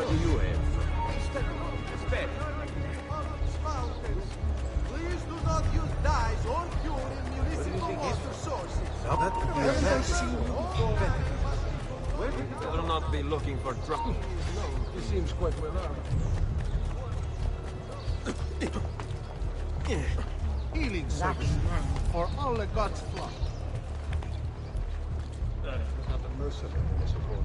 What do you have? Please do not use dyes or fuel in municipal water sources. Better not be looking for trouble. No, he seems quite well armed. Healing service for all the gods' flock. Not a mercenary, I suppose.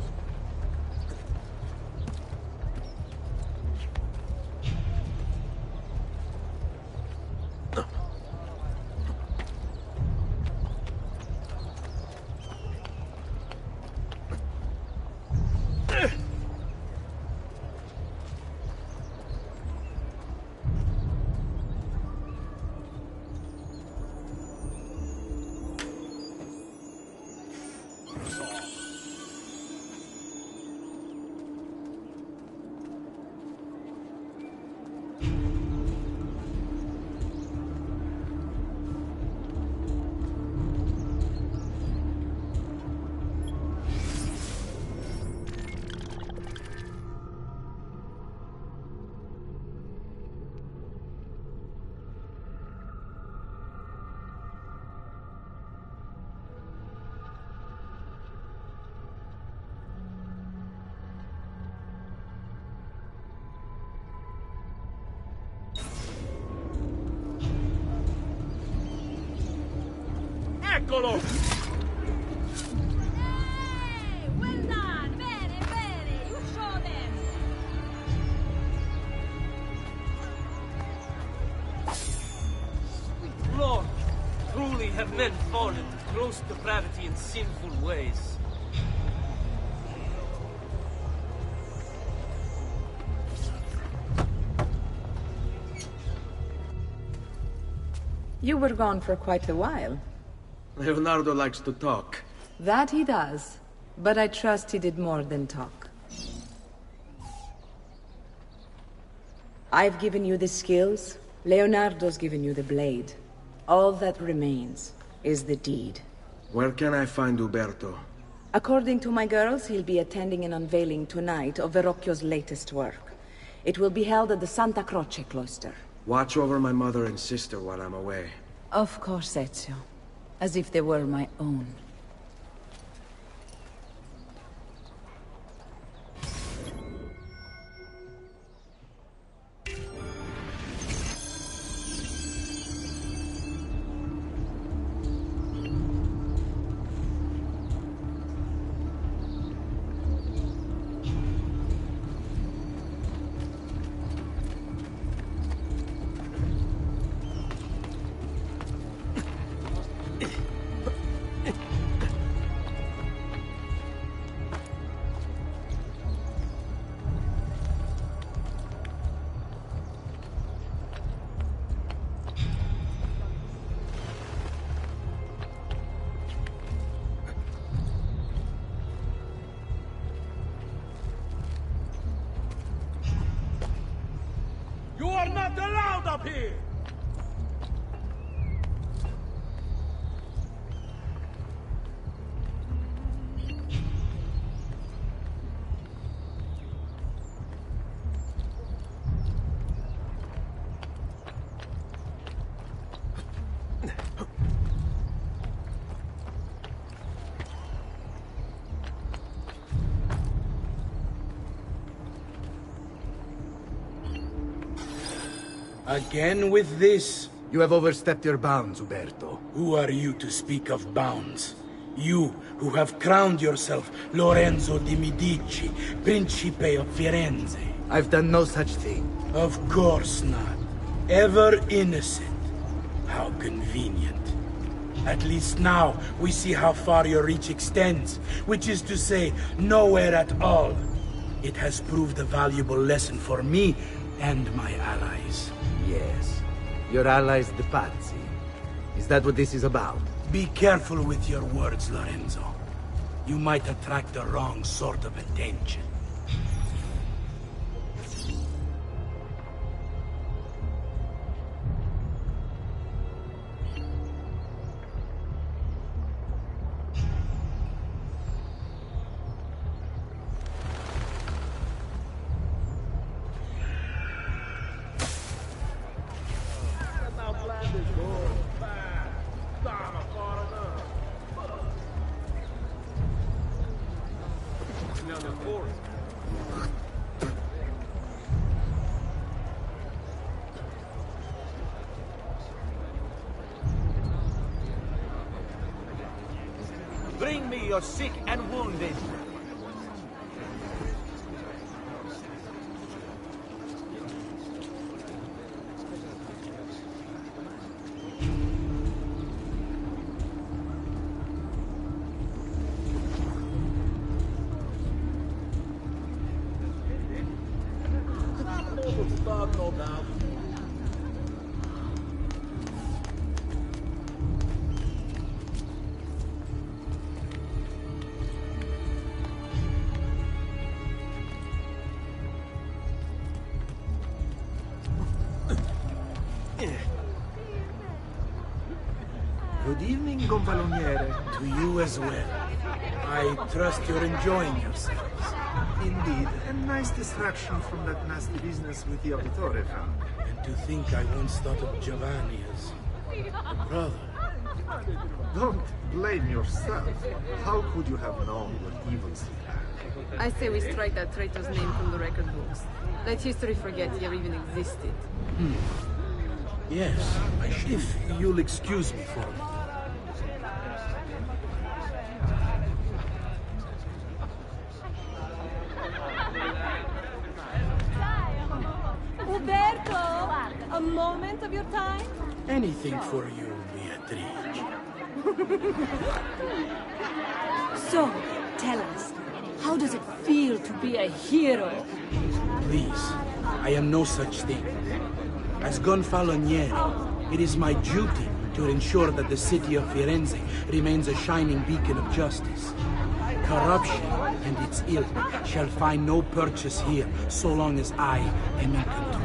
Eccolo! Hey! Well done! Bene, bene! You show them! Lord, truly have men fallen to gross depravity and sinful ways. You were gone for quite a while. Leonardo likes to talk. That he does. But I trust he did more than talk. I've given you the skills. Leonardo's given you the blade. All that remains is the deed. Where can I find Uberto? According to my girls, he'll be attending an unveiling tonight of Verrocchio's latest work. It will be held at the Santa Croce cloister. Watch over my mother and sister while I'm away. Of course, Ezio. As if they were my own. You are not allowed up here! Again with this? You have overstepped your bounds, Uberto. Who are you to speak of bounds? You, who have crowned yourself Lorenzo di Medici, Principe of Firenze. I've done no such thing. Of course not. Ever innocent. How convenient. At least now, we see how far your reach extends, which is to say, nowhere at all. It has proved a valuable lesson for me and my allies. Yes. Your allies, the Pazzi. Is that what this is about? Be careful with your words, Lorenzo. You might attract the wrong sort of attention. on the force. Bring me your sick and wounded. Good evening, Gonfaloniere. To you as well. I trust you're enjoying yourselves. Indeed, a nice distraction from that nasty business with the Auditore family. And to think I once thought of Giovanni as a brother. Don't blame yourself. How could you have known what evils he had? I say we strike that traitor's name from the record books. Let history forget he ever even existed. Yes, if you'll excuse me for a moment. Uberto, a moment of your time? Anything for you, Beatrice. So, tell us, how does it feel to be a hero? Please, I am no such thing. As Gonfaloniere, it is my duty to ensure that the city of Firenze remains a shining beacon of justice. Corruption and its ilk shall find no purchase here so long as I am in control.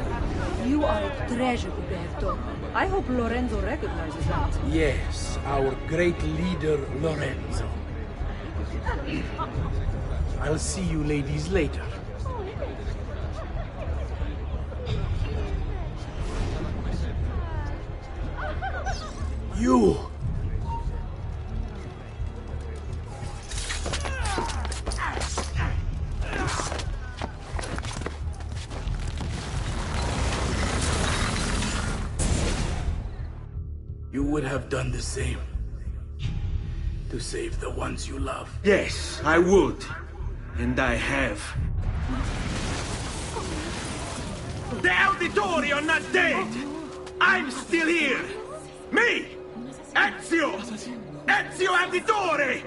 You are a treasure, Uberto. I hope Lorenzo recognizes that. Yes, our great leader, Lorenzo. I'll see you ladies later. You! You would have done the same. To save the ones you love. Yes, I would. And I have. The Auditori are not dead! I'm still here! Me! Ezio! Ezio Auditore!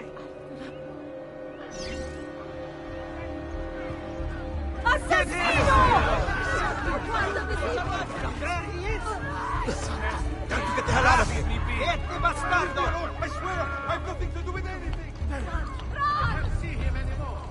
Time to get the hell out of here! Get the bastardo! I swear, I've nothing to do with anything! I can't see him anymore!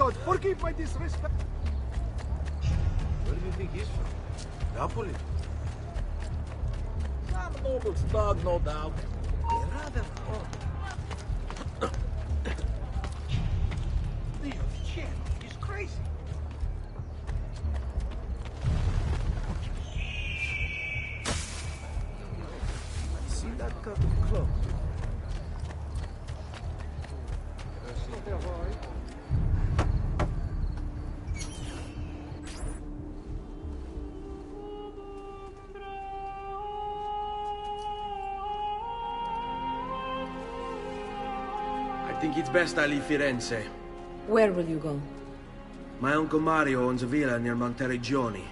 God, forgive my disrespect. Where do you think he's from? Napoli? Some noble stud, no doubt. Rather. Dio di cielo, he's crazy. See that cut of cloth? I think it's best I leave Firenze. Where will you go? My uncle Mario owns a villa near Monteregioni.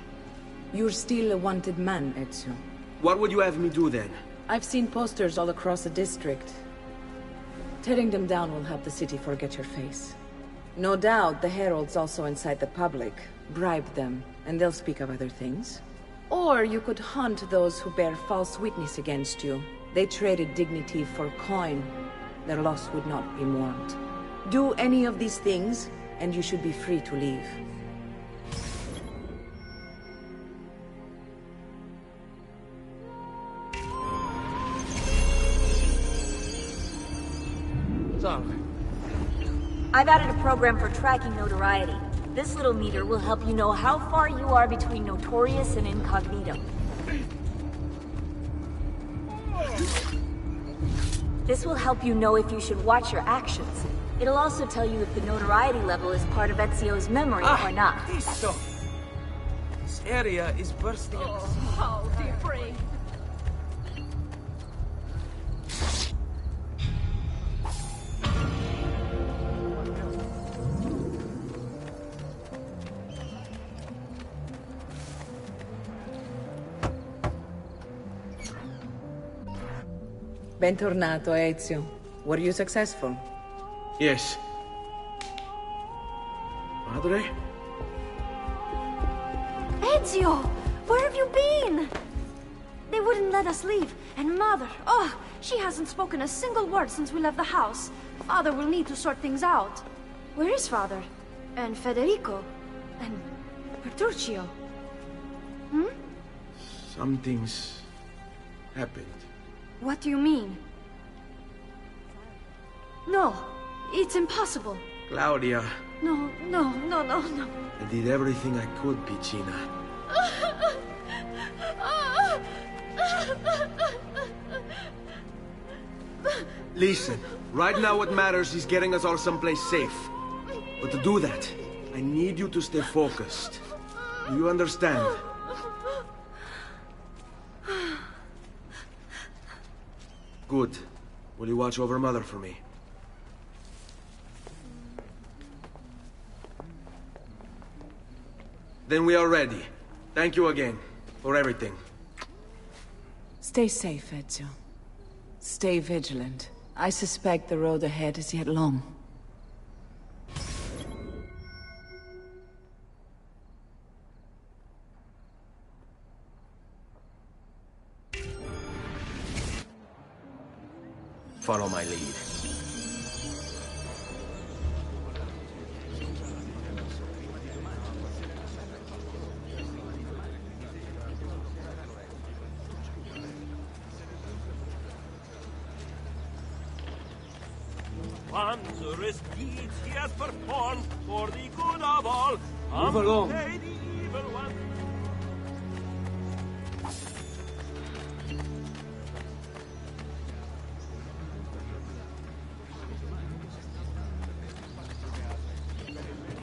You're still a wanted man, Ezio. What would you have me do then? I've seen posters all across the district. Tearing them down will help the city forget your face. No doubt the heralds also incite the public. Bribe them, and they'll speak of other things. Or you could hunt those who bear false witness against you. They traded dignity for coin. Their loss would not be mourned. Do any of these things, and you should be free to leave. I've added a program for tracking notoriety. This little meter will help you know how far you are between notorious and incognito. This will help you know if you should watch your actions. It'll also tell you if the notoriety level is part of Ezio's memory or not. Cristo! This area is bursting at the seams. How depraved. Bentornato, Ezio. Were you successful? Yes. Padre? Ezio! Where have you been? They wouldn't let us leave. And Mother, oh, she hasn't spoken a single word since we left the house. Father will need to sort things out. Where is Father? And Federico? And Petruccio? Hmm? Something's happened. What do you mean? No, it's impossible. Claudia. No. I did everything I could, Piccina. Listen, right now what matters is getting us all someplace safe. But to do that, I need you to stay focused. Do you understand? Good. Will you watch over Mother for me? Then we are ready. Thank you again for everything. Stay safe, Ezio. Stay vigilant. I suspect the road ahead is yet long. Follow my lead. Wondrous deeds he has performed for the good of all. Move along. The evil one.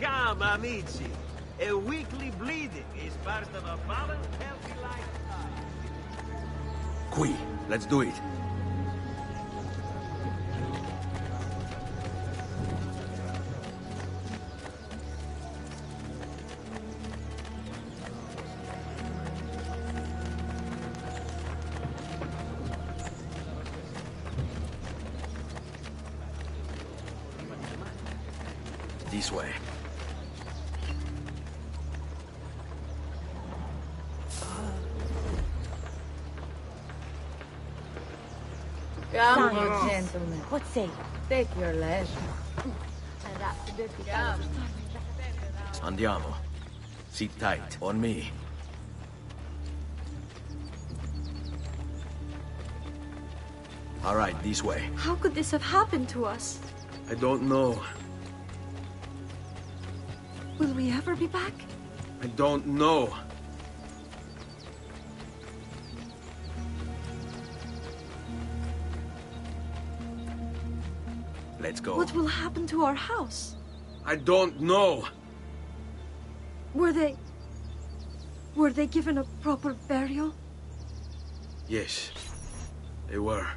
Come, amici. A weekly bleeding is part of a balanced, healthy lifestyle. Qui, let's do it. This way. Come Fine, on, gentlemen. What say? take your leisure. And that's the dirty Andiamo. Sit tight. On me. All right, this way. How could this have happened to us? I don't know. Will we ever be back? I don't know. Let's go. What will happen to our house? I don't know. Were they given a proper burial? Yes, they were.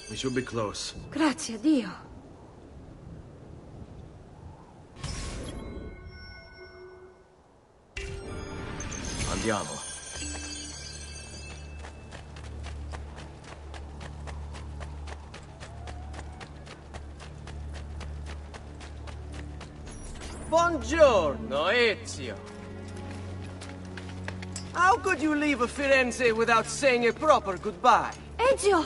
We should be close. Grazie a Dio. Andiamo. Buongiorno, Ezio. How could you leave Firenze without saying a proper goodbye? Ezio!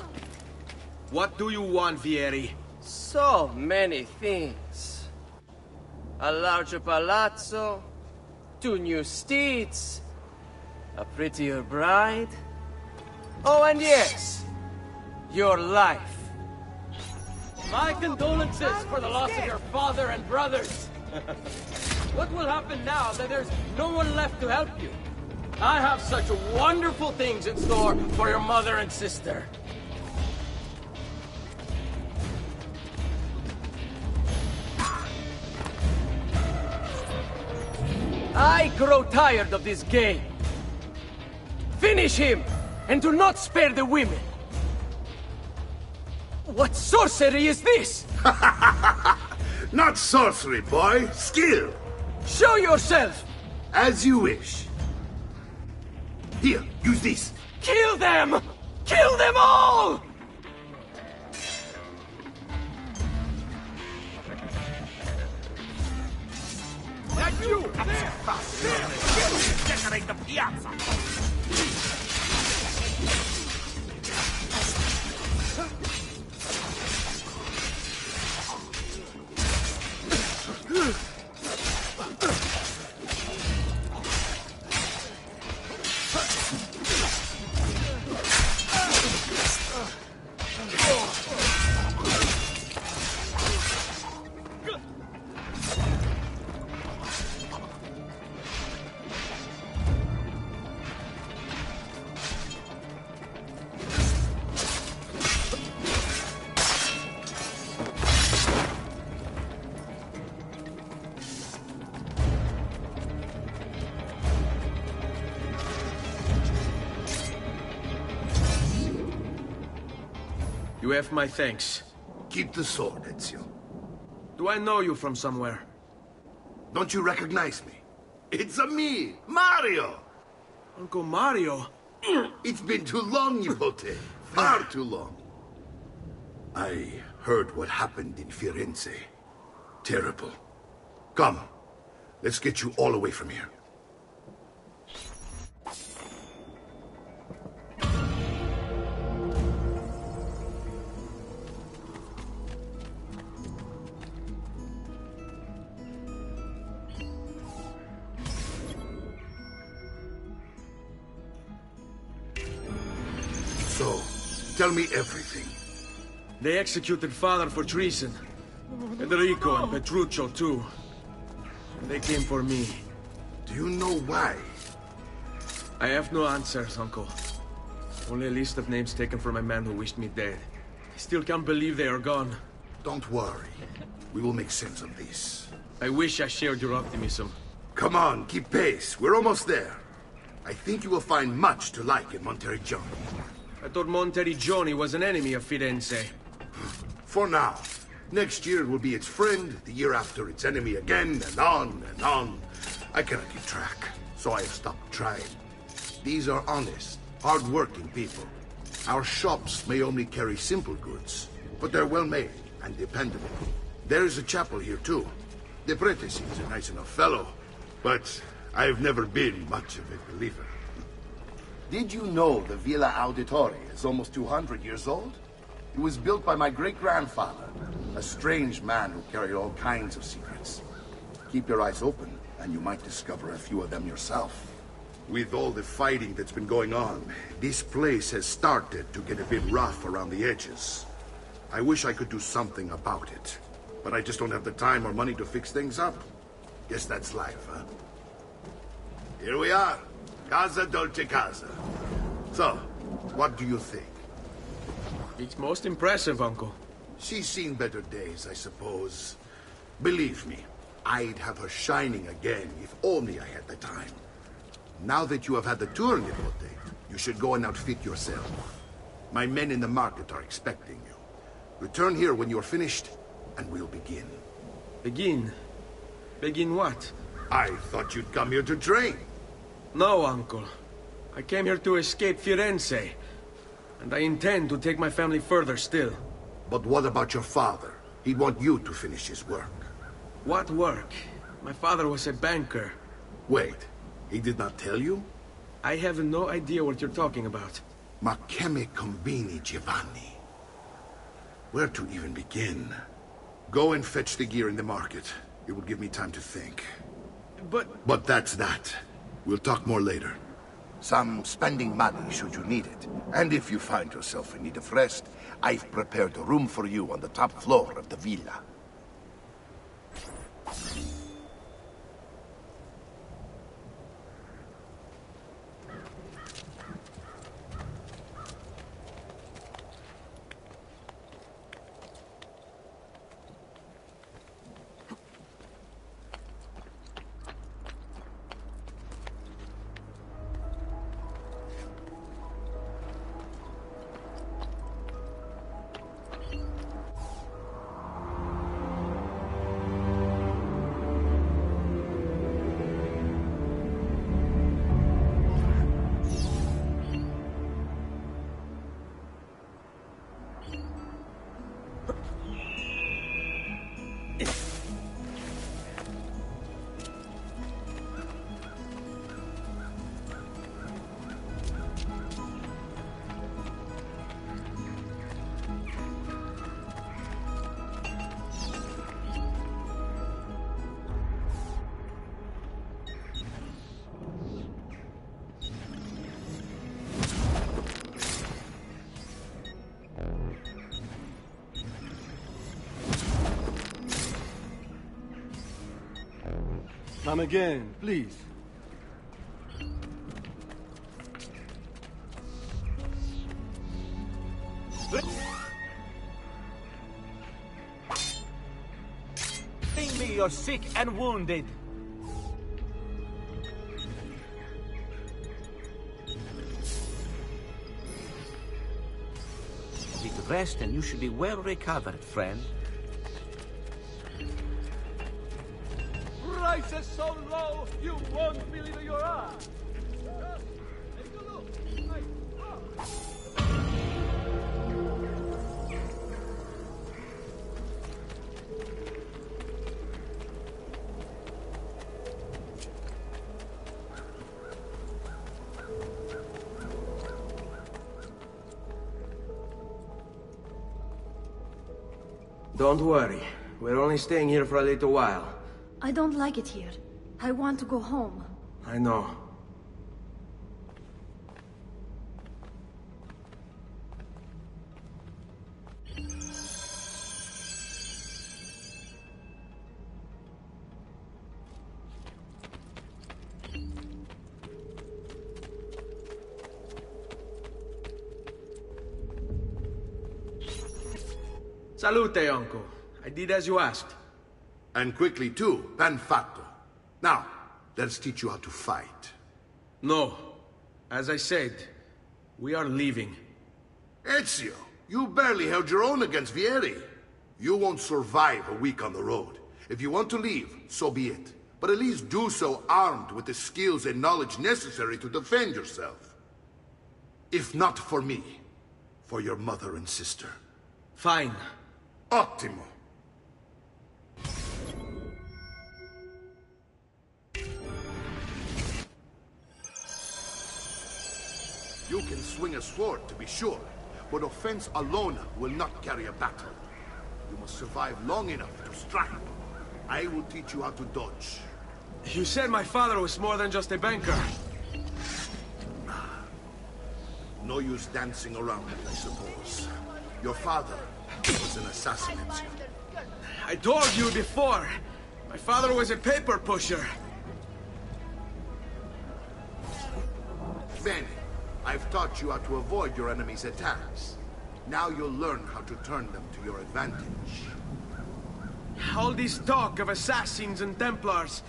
What do you want, Vieri? So many things. A larger palazzo, 2 new steeds, a prettier bride. Oh, and yes, your life. My condolences for the loss of your father and brothers. What will happen now that there's no one left to help you? I have such wonderful things in store for your mother and sister. I grow tired of this game. Finish him, and do not spare the women. What sorcery is this? Not sorcery, boy. Skill. Show yourself! As you wish. Here, use this. Kill them! Kill them all! That's you! There! Decorate the piazza! You have my thanks. Keep the sword, Ezio. Do I know you from somewhere? Don't you recognize me? It's a me, Mario! Uncle Mario? It's been too long, Nipote. Far too long. I heard what happened in Firenze. Terrible. Come, let's get you all away from here. So, Tell me everything. They executed Father for treason. Federico and Petruccio, too. And they came for me. Do you know why? I have no answers, Uncle. Only a list of names taken from a man who wished me dead. I still can't believe they are gone. Don't worry. We will make sense of this. I wish I shared your optimism. Come on, keep pace. We're almost there. I think you will find much to like in Monteriggioni. I thought Monteriggioni was an enemy of Firenze. For now. Next year it will be its friend, the year after its enemy again, and on and on. I cannot keep track, so I have stopped trying. These are honest, hard-working people. Our shops may only carry simple goods, but they're well-made and dependable. There is a chapel here, too. The prete seems a nice enough fellow, but I've never been much of a believer. Did you know the Villa Auditore is almost 200 years old? It was built by my great-grandfather, a strange man who carried all kinds of secrets. Keep your eyes open, and you might discover a few of them yourself. With all the fighting that's been going on, this place has started to get a bit rough around the edges. I wish I could do something about it, but I just don't have the time or money to fix things up. Guess that's life, huh? Here we are. Casa Dolce Casa. So, what do you think? It's most impressive, Uncle. She's seen better days, I suppose. Believe me, I'd have her shining again if only I had the time. Now that you have had the tour, Nipote, you should go and outfit yourself. My men in the market are expecting you. Return here when you're finished, and we'll begin. Begin? Begin what? I thought you'd come here to train. No, Uncle. I came here to escape Firenze. And I intend to take my family further still. But what about your father? He'd want you to finish his work. What work? My father was a banker. Wait, he did not tell you? I have no idea what you're talking about. Ma che me combini, Giovanni? Where to even begin? Go and fetch the gear in the market. It will give me time to think. But that's that. We'll talk more later. Some spending money should you need it. And if you find yourself in need of rest, I've prepared a room for you on the top floor of the villa. Come again, please. Bring me your sick and wounded. Need rest and you should be well recovered, friend. Prices so low, you won't believe your eyes. Take a look. Don't worry. We're only staying here for a little while. I don't like it here. I want to go home. I know. Salute, uncle. I did as you asked. And quickly too, ben fatto. Now, let's teach you how to fight. No. As I said, we are leaving. Ezio, you barely held your own against Vieri. You won't survive a week on the road. If you want to leave, so be it. But at least do so armed with the skills and knowledge necessary to defend yourself. If not for me, for your mother and sister. Fine. Ottimo. You can swing a sword, to be sure, but offense alone will not carry a battle. You must survive long enough to strike. I will teach you how to dodge. You said my father was more than just a banker. No use dancing around it, I suppose. Your father was an assassin, Ezio. I told you before. My father was a paper pusher. Bene, I've taught you how to avoid your enemy's attacks. Now you'll learn how to turn them to your advantage. All this talk of assassins and Templars,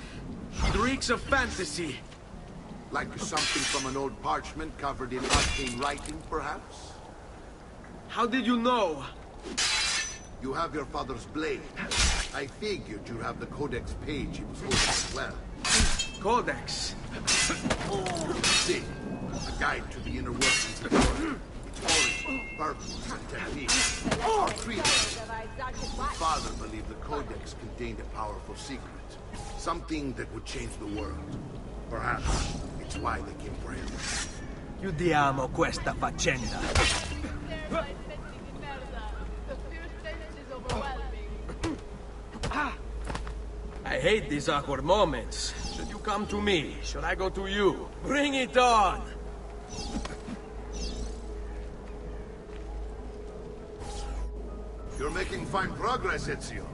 it reeks of fantasy. Like something from an old parchment covered in arcane writing, perhaps? How did you know? You have your father's blade. I figured you'd have the codex page he was holding as well. Codex? See, a guide to the inner workings of the order. Its origin, purpose, and techniques. Our creeds. Your father believed the codex contained a powerful secret. Something that would change the world. Perhaps it's why they came for him. Chiudiamo questa faccenda. I hate these awkward moments. Should you come to me? Should I go to you? Bring it on! You're making fine progress, Ezio.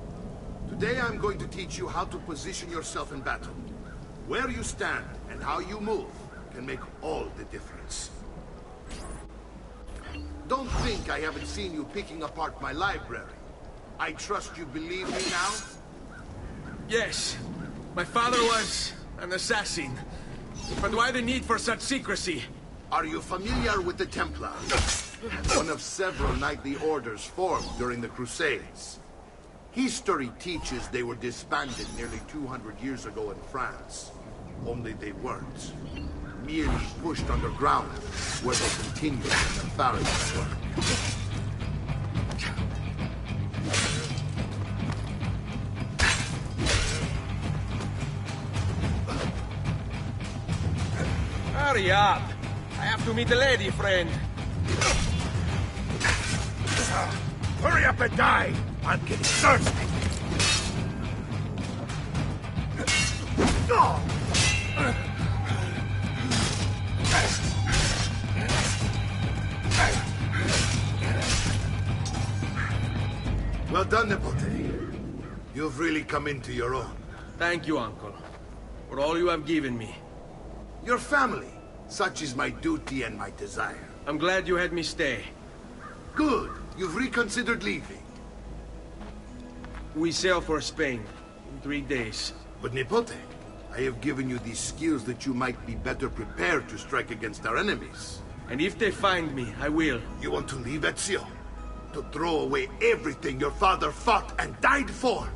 Today I'm going to teach you how to position yourself in battle. Where you stand and how you move can make all the difference. Don't think I haven't seen you picking apart my library. I trust you believe me now? Yes. My father was an assassin. But why the need for such secrecy? Are you familiar with the Templars? One of several knightly orders formed during the Crusades. History teaches they were disbanded nearly 200 years ago in France. Only they weren't. Merely pushed underground, where they continued their nefarious work. Hurry up! I have to meet the lady, friend. Hurry up and die! I'm getting thirsty! Well done, Nipote. You've really come into your own. Thank you, Uncle, for all you have given me. Your family. Such is my duty and my desire. I'm glad you had me stay. Good. You've reconsidered leaving. We sail for Spain in 3 days. But Nipote, I have given you these skills that you might be better prepared to strike against our enemies. And if they find me, I will. You want to leave, Ezio? To throw away everything your father fought and died for?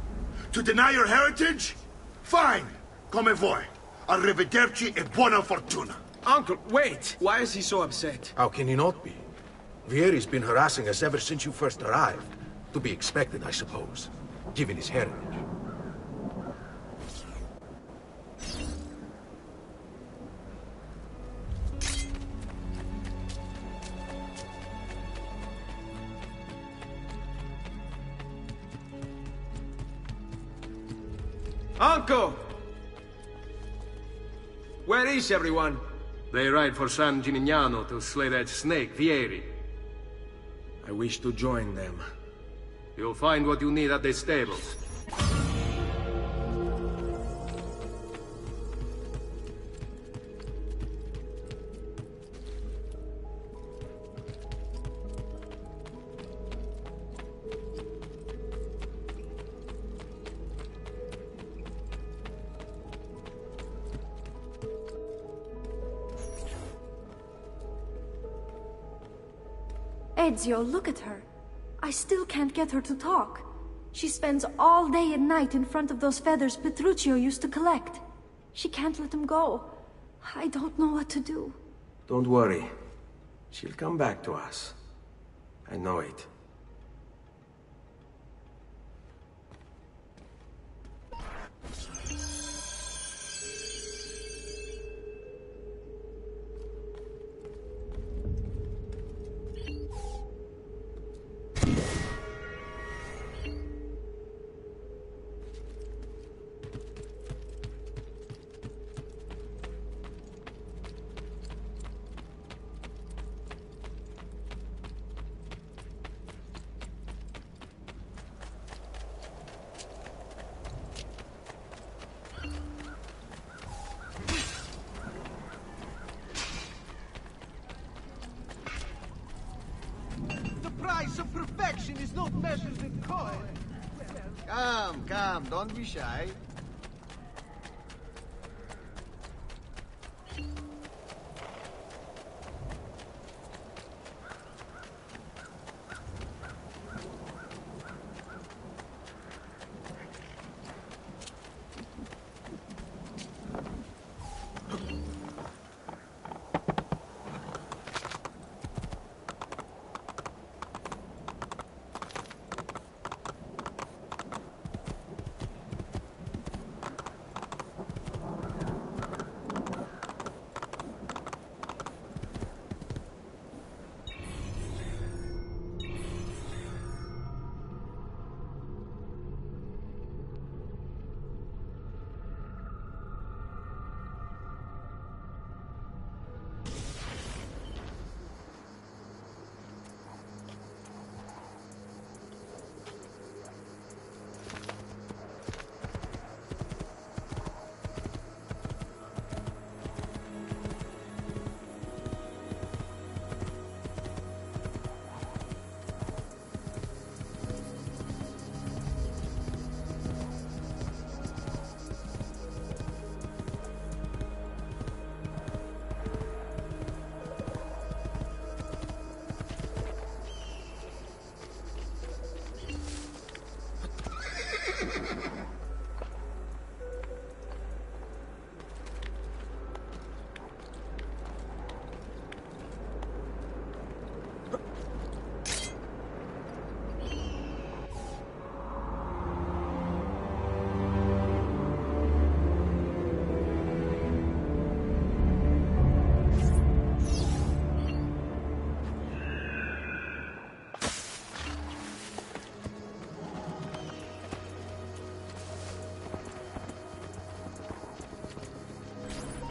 To deny your heritage? Fine. Come voi. Arrivederci e buona fortuna. Uncle, wait! Why is he so upset? How can he not be? Vieri's been harassing us ever since you first arrived. To be expected, I suppose, given his heritage. Uncle! Where is everyone? They ride for San Gimignano to slay that snake, Vieri. I wish to join them. You'll find what you need at the stables. Ezio, look at her. I still can't get her to talk. She spends all day and night in front of those feathers Petruchio used to collect. She can't let them go. I don't know what to do. Don't worry. She'll come back to us. I know it. Of perfection is not measured in coin. Come, don't be shy.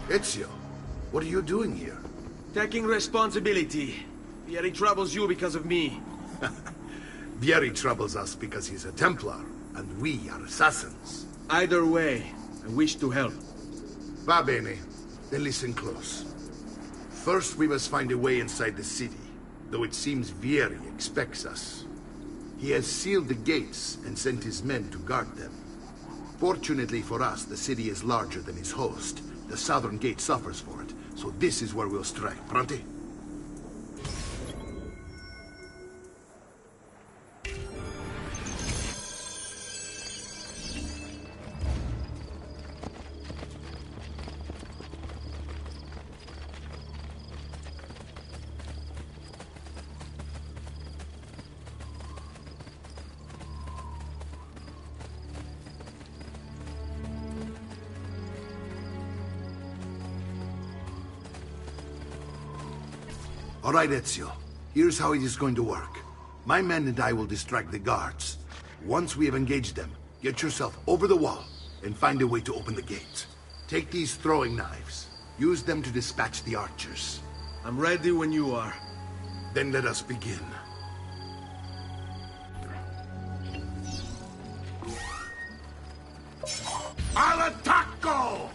Ezio, what are you doing here? Taking responsibility. Vieri troubles you because of me. Vieri troubles us because he's a Templar, and we are assassins. Either way, I wish to help. Va bene. Then listen close. First, we must find a way inside the city, though it seems Vieri expects us. He has sealed the gates and sent his men to guard them. Fortunately for us, the city is larger than its host. The southern gate suffers for it, so this is where we'll strike. Pronti? All right, Ezio. Here's how it is going to work. My men and I will distract the guards. Once we have engaged them, get yourself over the wall and find a way to open the gate. Take these throwing knives. Use them to dispatch the archers. I'm ready when you are. Then let us begin. Al attacco!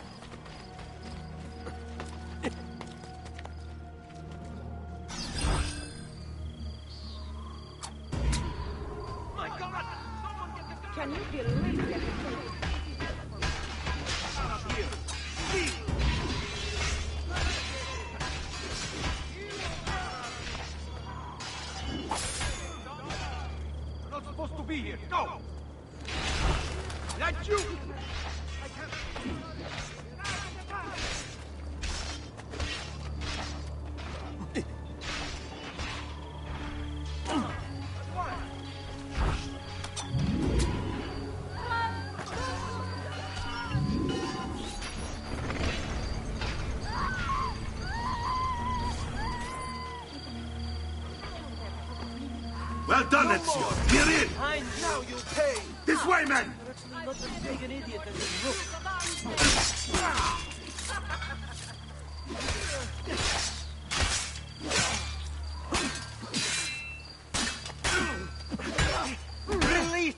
Can you believe it? Go! Let you! Well done, Ezio. You're in. And now you pay! This way, men! Not as big an idiot as you look. Release!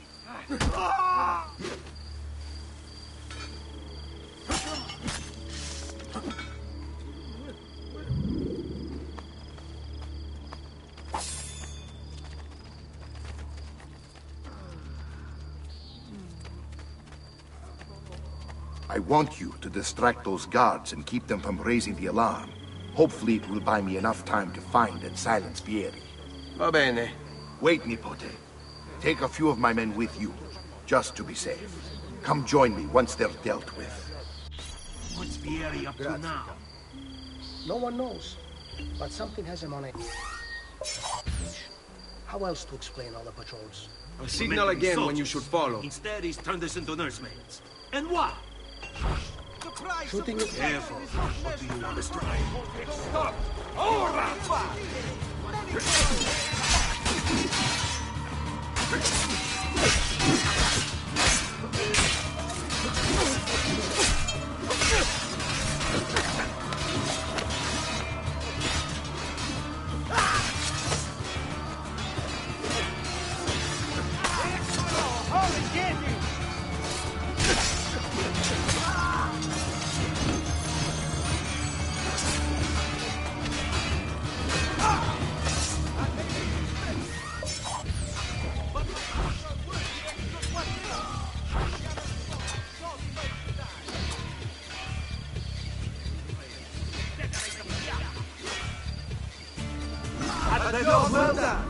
I want you to distract those guards and keep them from raising the alarm. Hopefully it will buy me enough time to find and silence Vieri. Va bene. Wait, Nipote. Take a few of my men with you, just to be safe. Come join me once they're dealt with. What's Vieri up to now? No one knows, but something has him on it. How else to explain all the patrols? I'll signal again when you should follow. Instead, he's turned us into nursemaids. And what? Shooting is careful. What do you want us to try? Stop!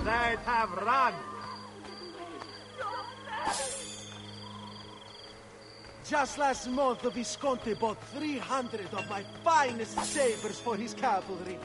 They have run. Just last month, the Visconti bought 300 of my finest sabers for his cavalry.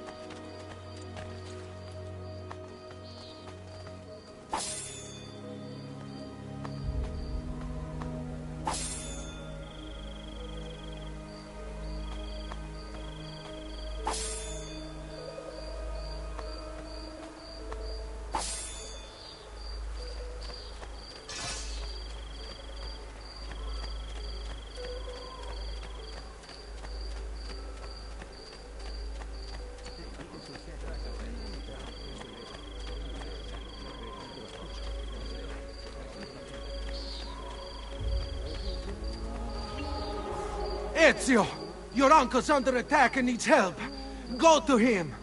Ezio! Your uncle's under attack and needs help. Go to him!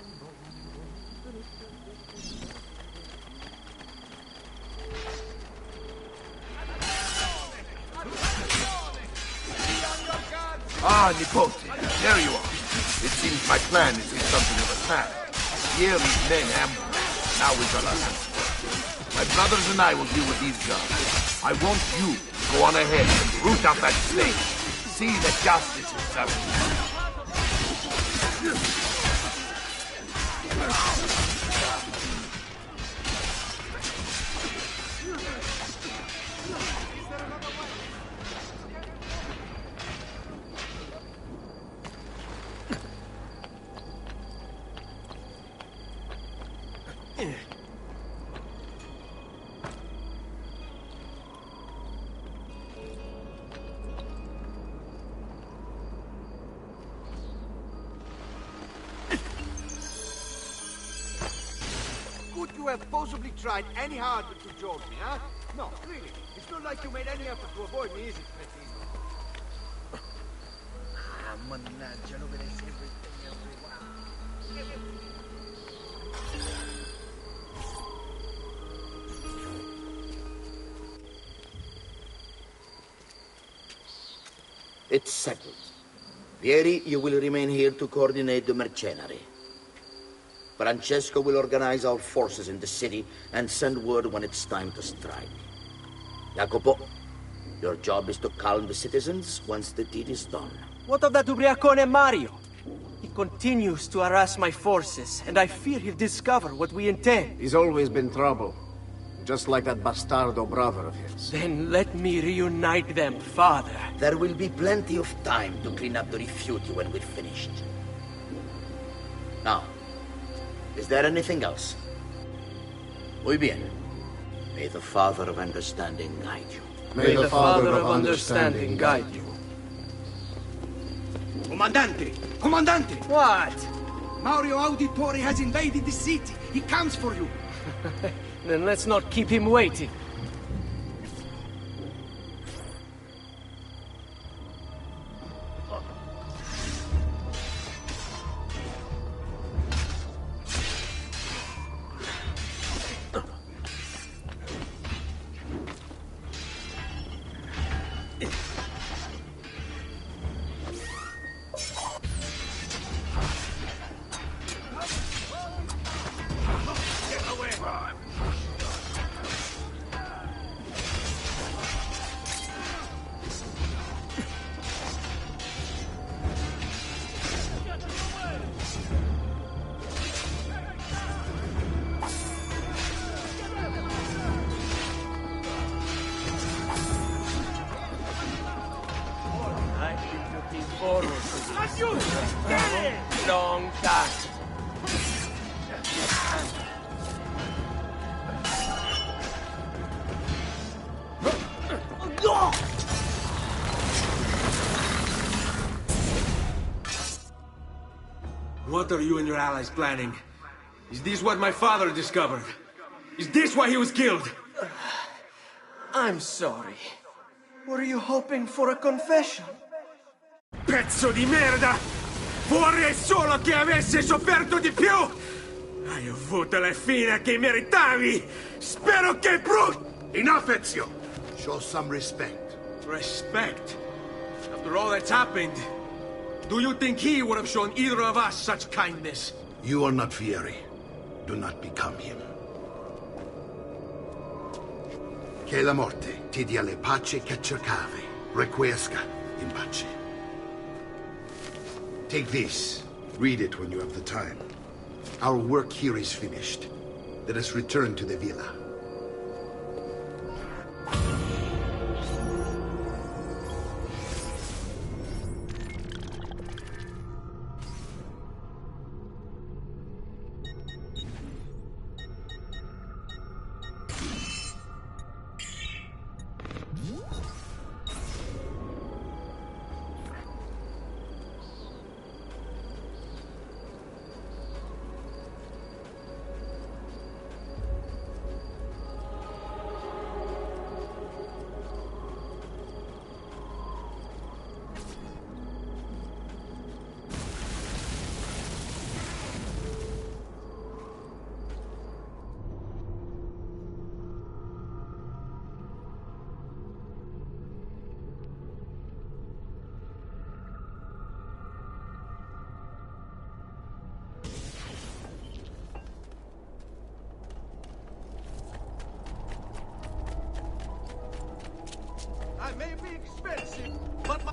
Ah, Nipote, there you are. It seems my plan is in something of a snap. Vieri's men ambushed. Now we got our hands full. My brothers and I will deal with these guys. I want you to go on ahead and root out that snake. See that justice is served. You have possibly tried any harder to jolt me, huh? No, really. It's not like you made any effort to avoid me, is it, Cretino? Ah, mannaggia, lo vede sempre It's settled. Vieri, you will remain here to coordinate the mercenary. Francesco will organize our forces in the city and send word when it's time to strike. Jacopo, your job is to calm the citizens once the deed is done. What of that Ubriacone Mario? He continues to harass my forces, and I fear he'll discover what we intend. He's always been trouble. Just like that bastardo brother of his. Then let me reunite them, father. There will be plenty of time to clean up the refuge when we're finished. Now, is there anything else? Muy bien. May the Father of Understanding guide you. May the Father of Understanding guide you. Comandante! Comandante! What? Mario Auditore has invaded the city. He comes for you. Then let's not keep him waiting. Long time. What are you and your allies planning? Is this what my father discovered? Is this why he was killed? I'm sorry. Were you hoping for a confession? Pezzo di merda! Vorrei solo che avessi sofferto di più! Hai avuto la fine che meritavi! Spero che Enough, Ezio! Show some respect. Respect? After all that's happened, do you think he would have shown either of us such kindness? You are not Fieri. Do not become him. Che la morte ti dia le pace che cercavi. Requiesca in pace. Take this. Read it when you have the time. Our work here is finished. Let us return to the villa. I may be expensive, but my...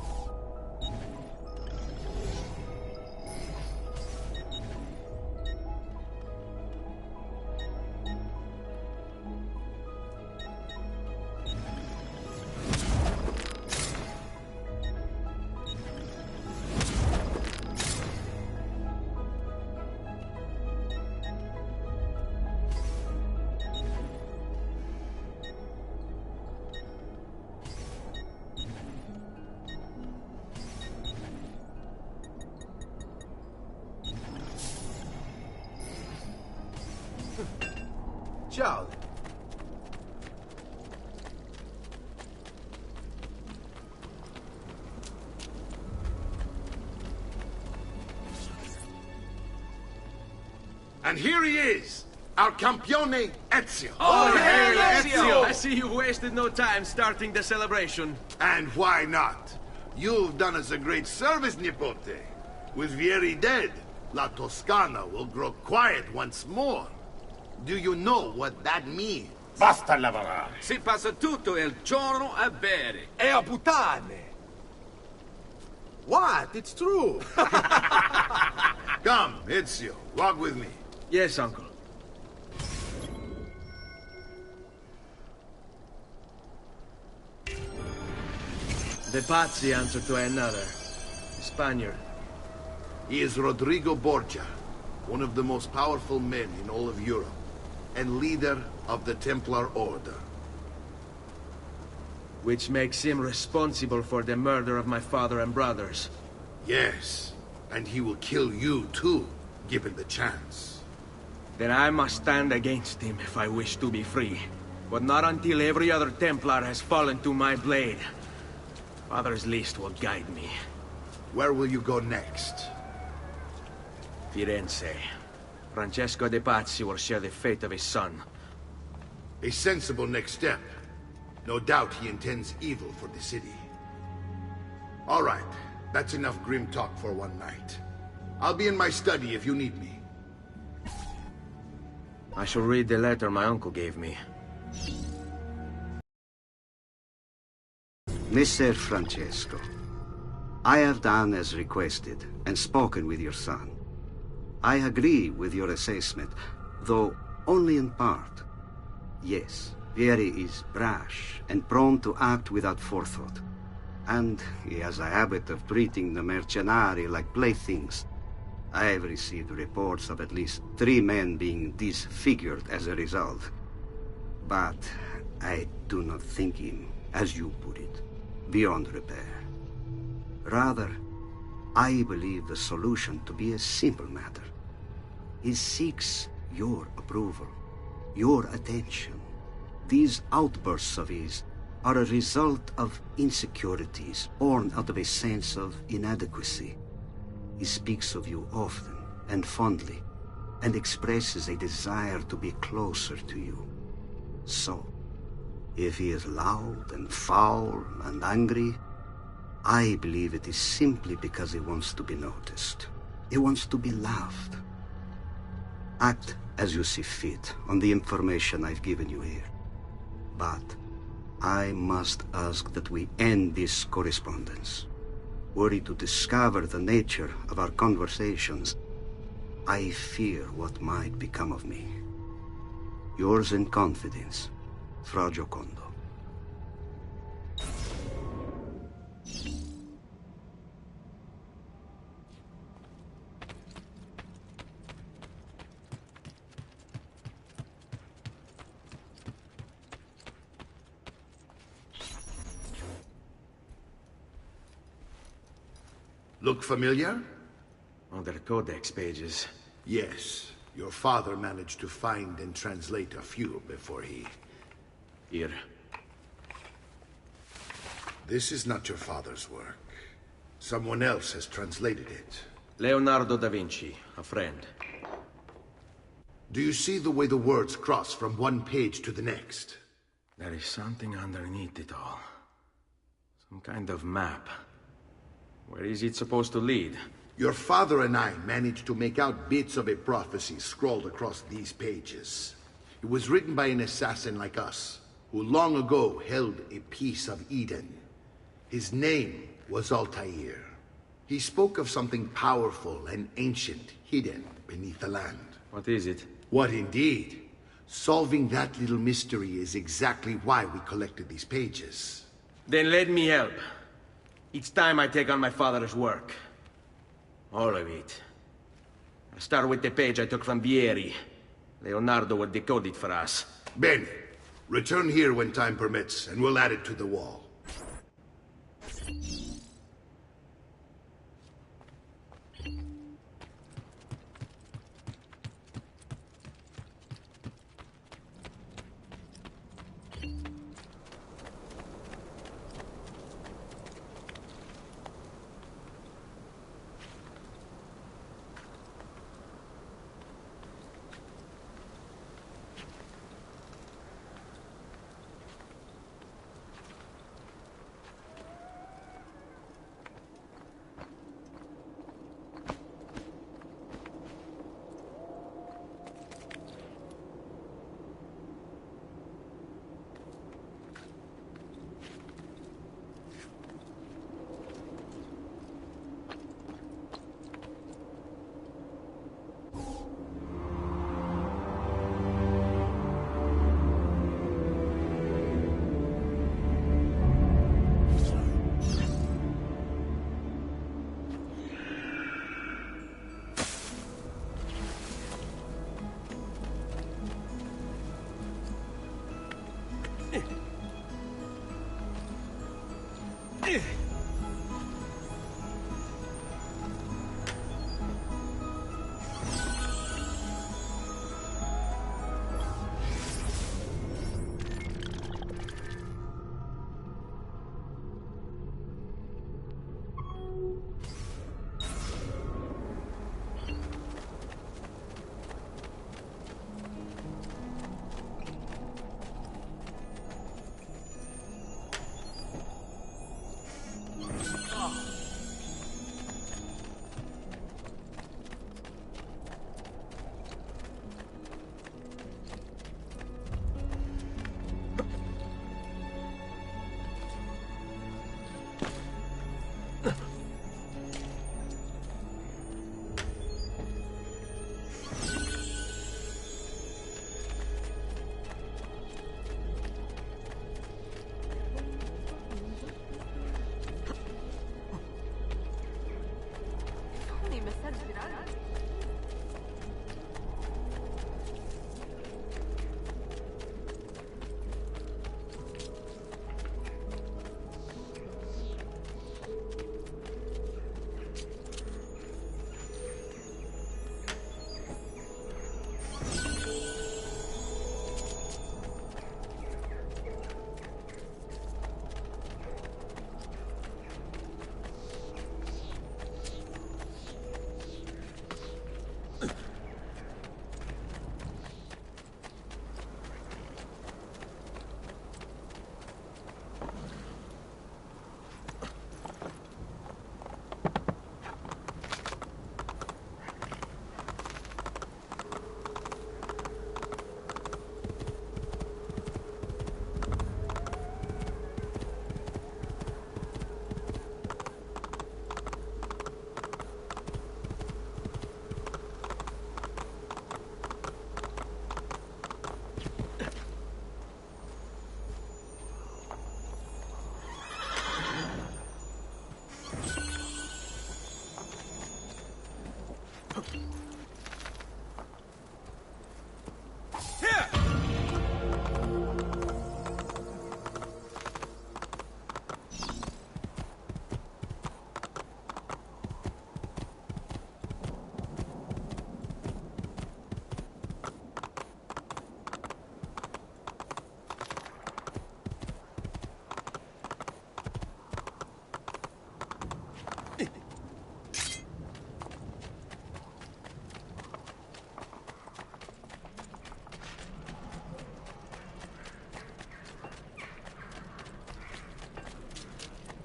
Ciao. And here he is, our campione Ezio. Oh, hey, Ezio! I see you wasted no time starting the celebration. And why not? You've done us a great service, Nipote. With Vieri dead, La Toscana will grow quiet once more. Do you know what that means? Basta lavorare. Si passa tutto il giorno a bere. E a puttane. What? It's true. Come, Ezio, walk with me. Yes, uncle. The Pazzi answer to another. Spaniard. He is Rodrigo Borgia, one of the most powerful men in all of Europe, and leader of the Templar Order. Which makes him responsible for the murder of my father and brothers. Yes, and he will kill you too, given the chance. Then I must stand against him if I wish to be free. But not until every other Templar has fallen to my blade. Father's list will guide me. Where will you go next? Firenze. Francesco de Pazzi will share the fate of his son. A sensible next step. No doubt he intends evil for the city. All right, that's enough grim talk for one night. I'll be in my study if you need me. I shall read the letter my uncle gave me. Messer Francesco, I have done as requested and spoken with your son. I agree with your assessment, though only in part. Yes, Vieri is brash and prone to act without forethought. And he has a habit of treating the mercenari like playthings. I have received reports of at least 3 men being disfigured as a result. But I do not think him, as you put it, beyond repair. Rather, I believe the solution to be a simple matter. He seeks your approval, your attention. These outbursts of his are a result of insecurities born out of a sense of inadequacy. He speaks of you often and fondly, and expresses a desire to be closer to you. So, if he is loud and foul and angry, I believe it is simply because he wants to be noticed. He wants to be loved. Act as you see fit on the information I've given you here. But I must ask that we end this correspondence. Were he to discover the nature of our conversations, I fear what might become of me. Yours in confidence, Fra Giocondo. Look familiar? On their codex pages. Yes. Your father managed to find and translate a few before he... Here. This is not your father's work. Someone else has translated it. Leonardo da Vinci, a friend. Do you see the way the words cross from one page to the next? There is something underneath it all. Some kind of map. Where is it supposed to lead? Your father and I managed to make out bits of a prophecy scrawled across these pages. It was written by an assassin like us, who long ago held a piece of Eden. His name was Altair. He spoke of something powerful and ancient hidden beneath the land. What is it? What indeed? Solving that little mystery is exactly why we collected these pages. Then let me help. It's time I take on my father's work. All of it. I'll start with the page I took from Vieri. Leonardo will decode it for us. Bene. Return here when time permits, and we'll add it to the wall.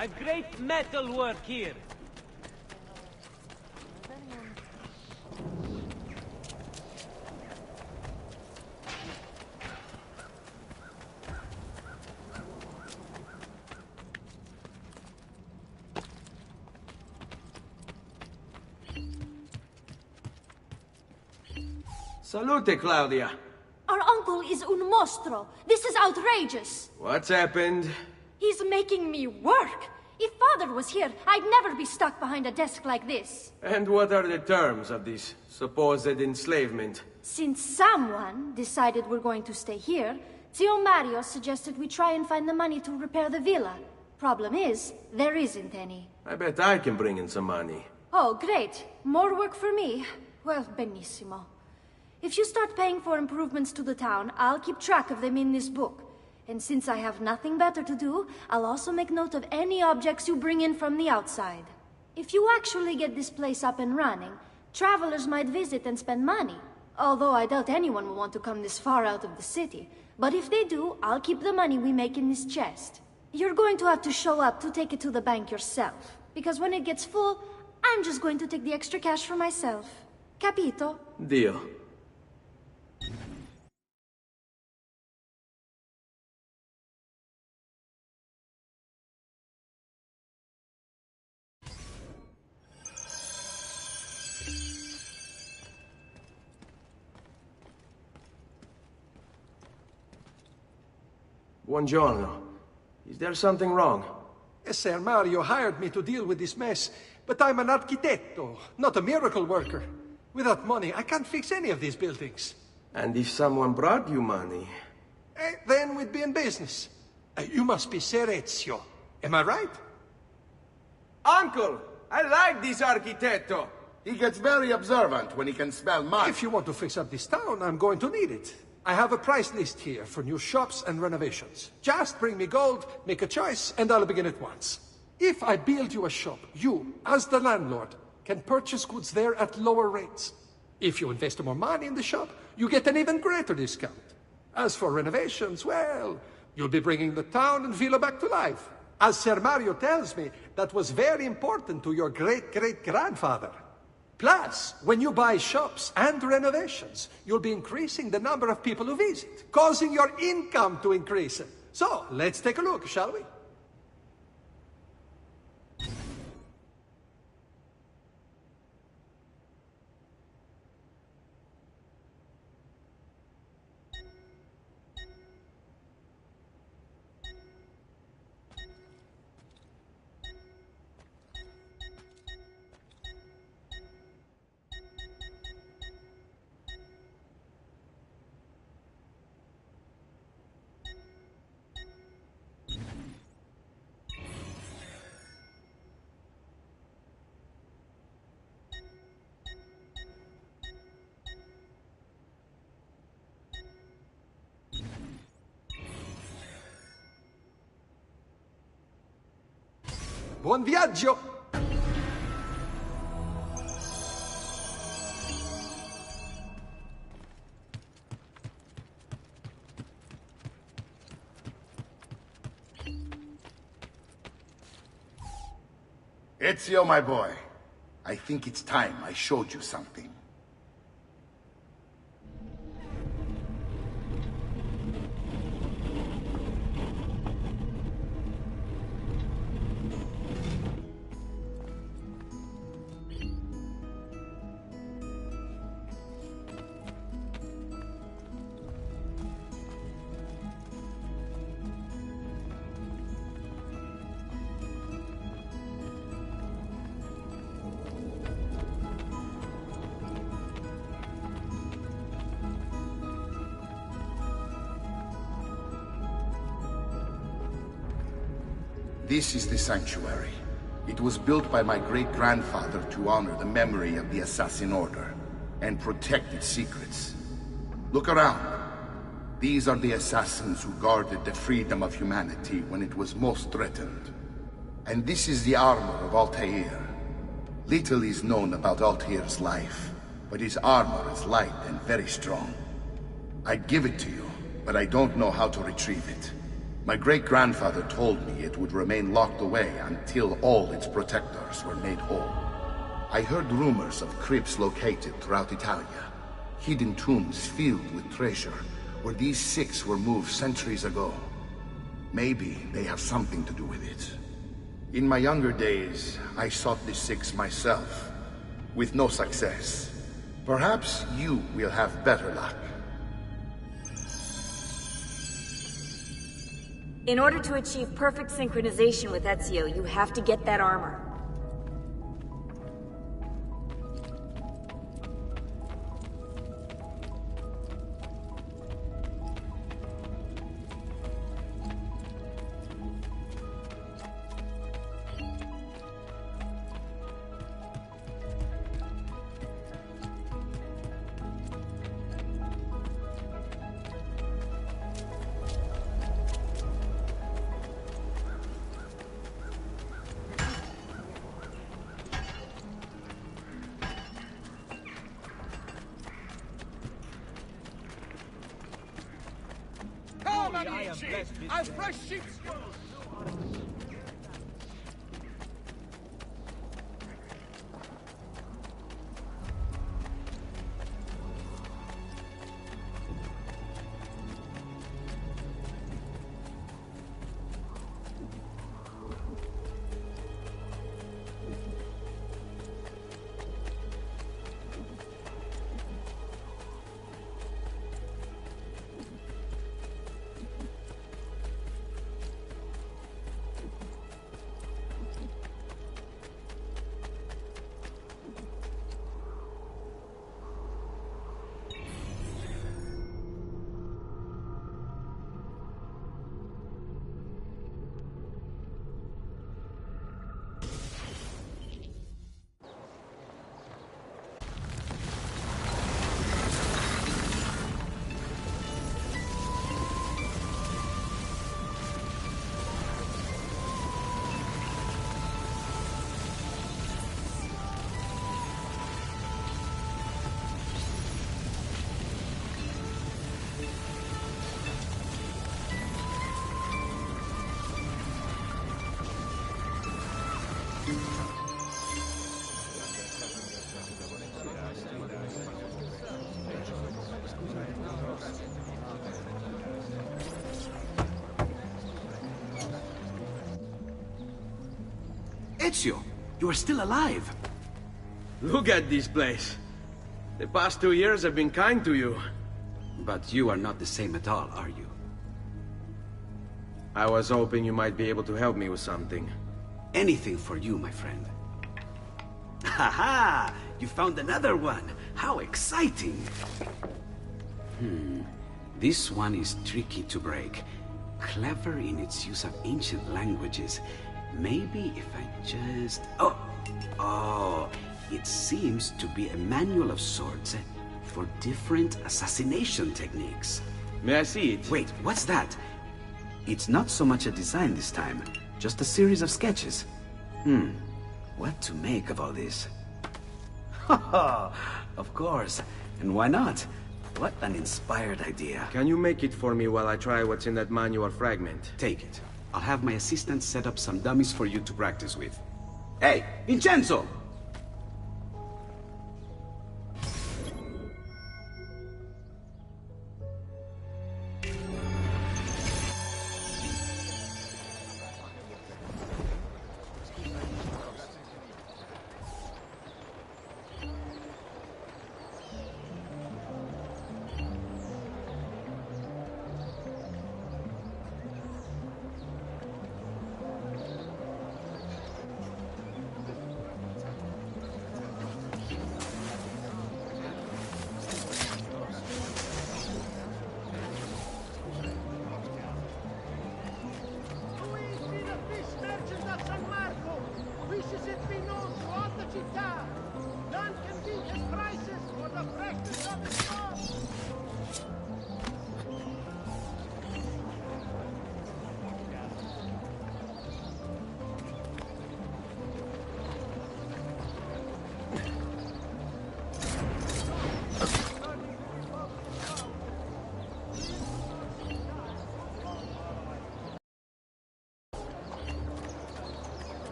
I've great metal work here. Salute, Claudia. Our uncle is un mostro. This is outrageous. What's happened? He's making me work. If Father was here, I'd never be stuck behind a desk like this. And what are the terms of this supposed enslavement? Since someone decided we're going to stay here, Zio Mario suggested we try and find the money to repair the villa. Problem is, there isn't any. I bet I can bring in some money. Oh, great. More work for me. Well, benissimo. If you start paying for improvements to the town, I'll keep track of them in this book. And since I have nothing better to do, I'll also make note of any objects you bring in from the outside. If you actually get this place up and running, travelers might visit and spend money. Although I doubt anyone will want to come this far out of the city. But if they do, I'll keep the money we make in this chest. You're going to have to show up to take it to the bank yourself. Because when it gets full, I'm just going to take the extra cash for myself. Capito? Deal. Buongiorno. Is there something wrong? Ser Mario hired me to deal with this mess, but I'm an architetto, not a miracle worker. Without money, I can't fix any of these buildings. And if someone brought you money? Then we'd be in business. You must be Ser Ezio. Am I right? Uncle! I like this architetto! He gets very observant when he can smell money. If you want to fix up this town, I'm going to need it. I have a price list here for new shops and renovations. Just bring me gold, make a choice, and I'll begin at once. If I build you a shop, you, as the landlord, can purchase goods there at lower rates. If you invest more money in the shop, you get an even greater discount. As for renovations, well, you'll be bringing the town and villa back to life. As Ser Mario tells me, that was very important to your great-great-grandfather. Plus, when you buy shops and renovations, you'll be increasing the number of people who visit, causing your income to increase. So, let's take a look, shall we? Buon viaggio! Ezio, my boy. I think it's time I showed you something. This is the sanctuary. It was built by my great-grandfather to honor the memory of the Assassin Order and protect its secrets. Look around. These are the assassins who guarded the freedom of humanity when it was most threatened. And this is the armor of Altair. Little is known about Altair's life, but his armor is light and very strong. I'd give it to you, but I don't know how to retrieve it. My great-grandfather told me it would remain locked away until all its protectors were made whole. I heard rumors of crypts located throughout Italia, hidden tombs filled with treasure, where these six were moved centuries ago. Maybe they have something to do with it. In my younger days, I sought the six myself, with no success. Perhaps you will have better luck. In order to achieve perfect synchronization with Ezio, you have to get that armor. I've fresh sheep's wool! Ezio, you are still alive. Look at this place. The past 2 years have been kind to you. But you are not the same at all, are you? I was hoping you might be able to help me with something. Anything for you, my friend. Ha-ha! You found another one! How exciting! This one is tricky to break. Clever in its use of ancient languages. Maybe if I just... Oh, it seems to be a manual of sorts for different assassination techniques. May I see it? Wait, what's that? It's not so much a design this time, just a series of sketches. What to make of all this? Haha, of course. And why not? What an inspired idea. Can you make it for me while I try what's in that manual fragment? Take it. I'll have my assistant set up some dummies for you to practice with. Hey, Vincenzo!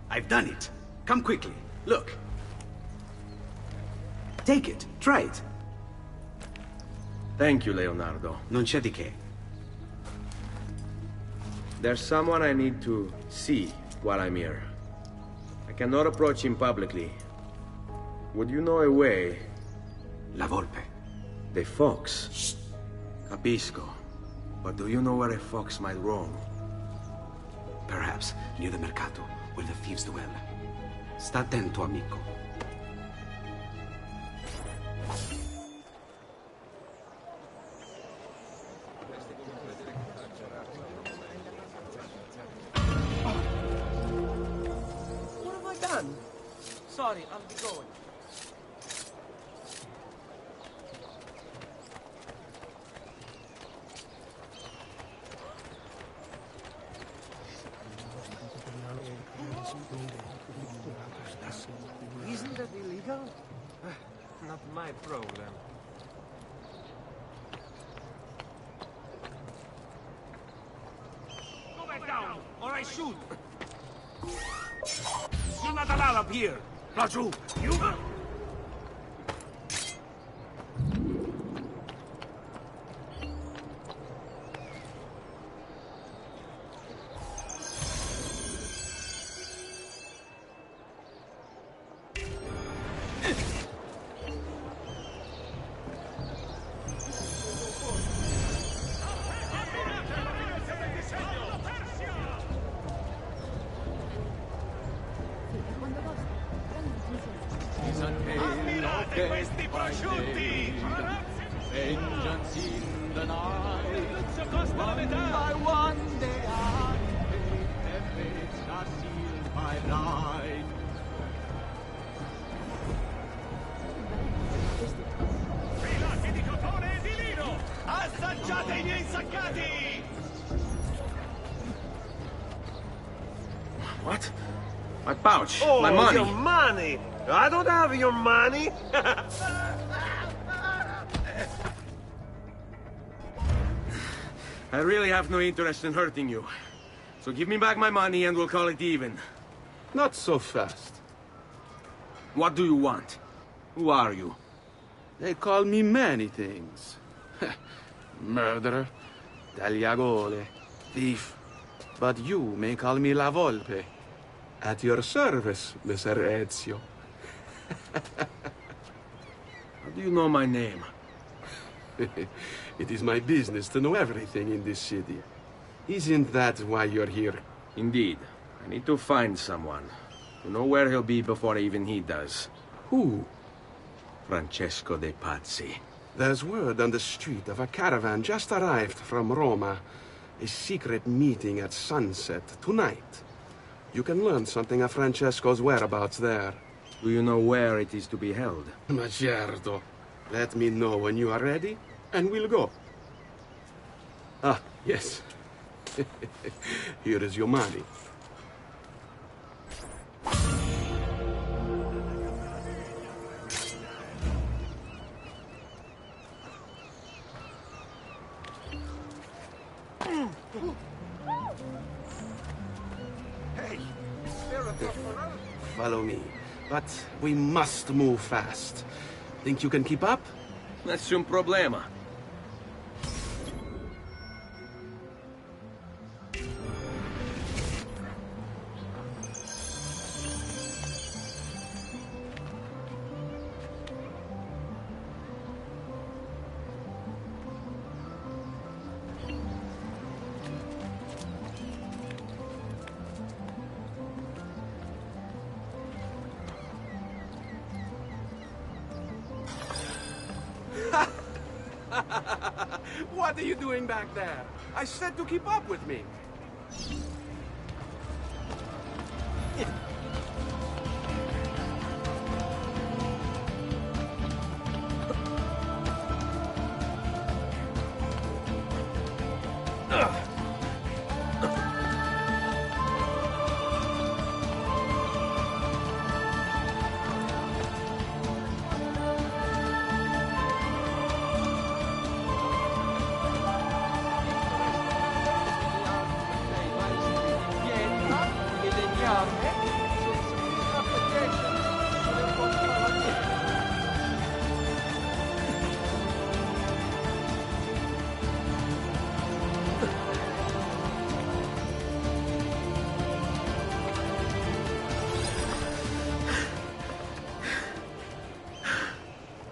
I've done it. Come quickly. Look. Take it. Try it. Thank you, Leonardo. Non c'è di che. There's someone I need to see while I'm here. I cannot approach him publicly. Would you know a way? La Volpe. The fox. Shh. Capisco. But do you know where a fox might roam? Perhaps near the Mercato, where the thieves dwell. Sta attento, amico. What have I done? Sorry, I'll be going. Isn't that illegal? Not my problem. Go back down, or I shoot! You're not allowed up here! Laggiù! You... Aspirate questi prosciutti! Vengeance in the night. One by one they are paid. Their fates are sealed by night. Filati di cotone e di lino! Assaggiate i miei saccati! What? My pouch. Oh, my money. Your money! I don't have your money! I really have no interest in hurting you. So give me back my money and we'll call it even. Not so fast. What do you want? Who are you? They call me many things. Murderer, tagliagole, thief. But you may call me La Volpe. At your service, Mr. Ezio. How do you know my name? It is my business to know everything in this city. Isn't that why you're here? Indeed. I need to find someone. To know where he'll be before even he does. Who? Francesco de Pazzi. There's word on the street of a caravan just arrived from Roma. A secret meeting at sunset tonight. You can learn something of Francesco's whereabouts there. Do you know where it is to be held? Ma certo. Let me know when you are ready, and we'll go. Ah, yes. Here is your money. Hey, Follow me. But we must move fast. Think you can keep up? Nessun problema. What are you doing back there? I said to keep up with me.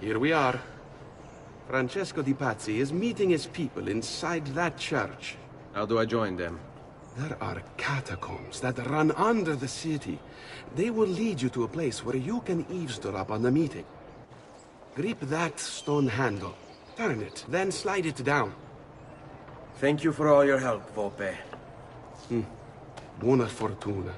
Here we are. Francesco Di Pazzi is meeting his people inside that church. How do I join them? There are catacombs that run under the city. They will lead you to a place where you can eavesdrop on the meeting. Grip that stone handle. Turn it, then slide it down. Thank you for all your help, Volpe. Buona fortuna.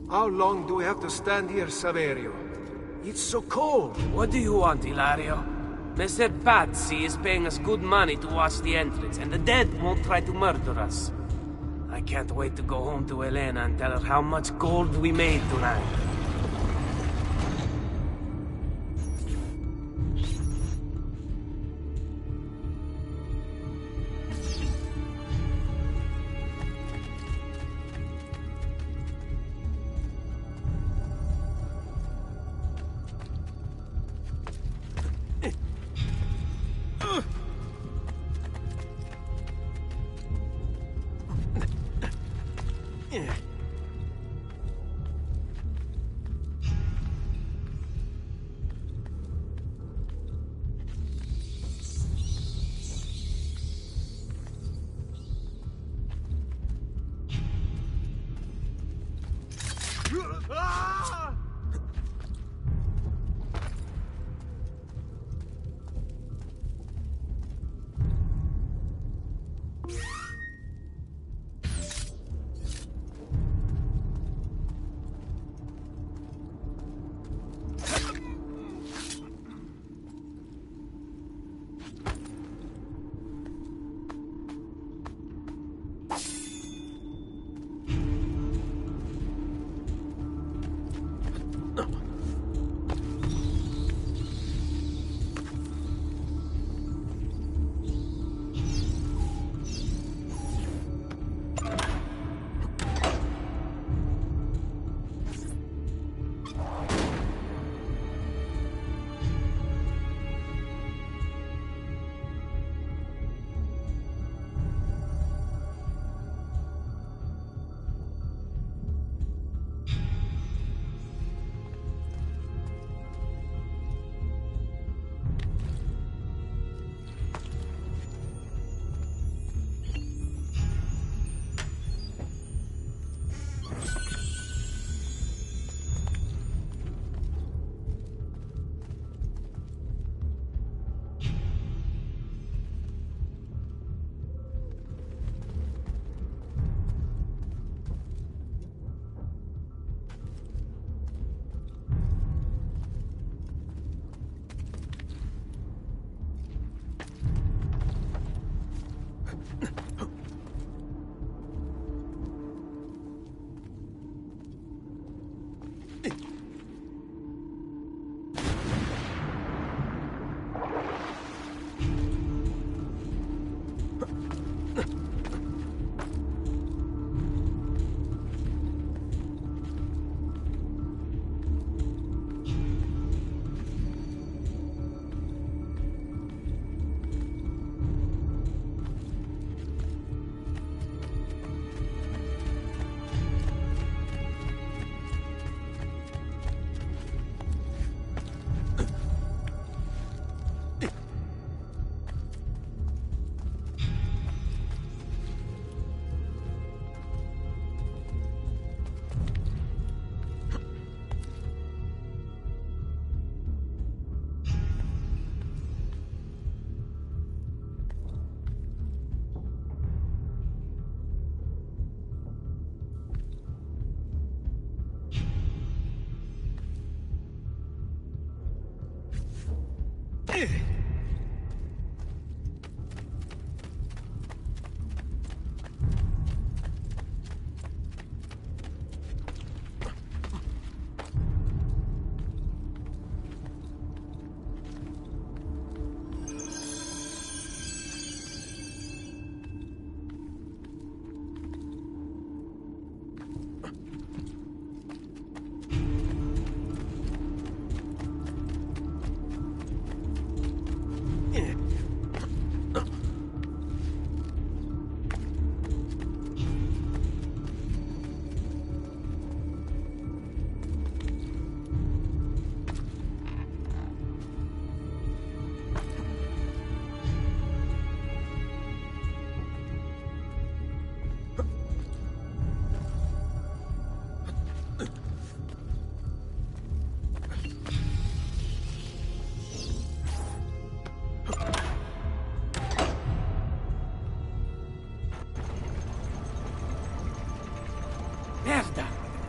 How long do we have to stand here, Saverio? It's so cold. What do you want, Hilario? Messer Pazzi is paying us good money to watch the entrance, and the dead won't try to murder us. I can't wait to go home to Elena and tell her how much gold we made tonight.